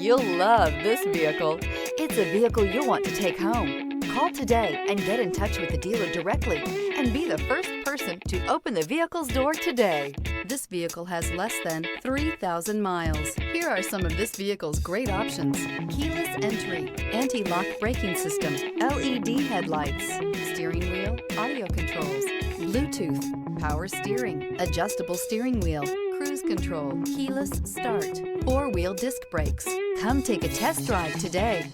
You'll love this vehicle. It's a vehicle you'll want to take home. Call today and get in touch with the dealer directly and be the first person to open the vehicle's door today. This vehicle has less than 3,000 miles. Here are some of this vehicle's great options: keyless entry, anti-lock braking system, LED headlights, steering wheel audio controls, Bluetooth, power steering, adjustable steering wheel, cruise control, keyless start, 4-wheel disc brakes. Come take a test drive today.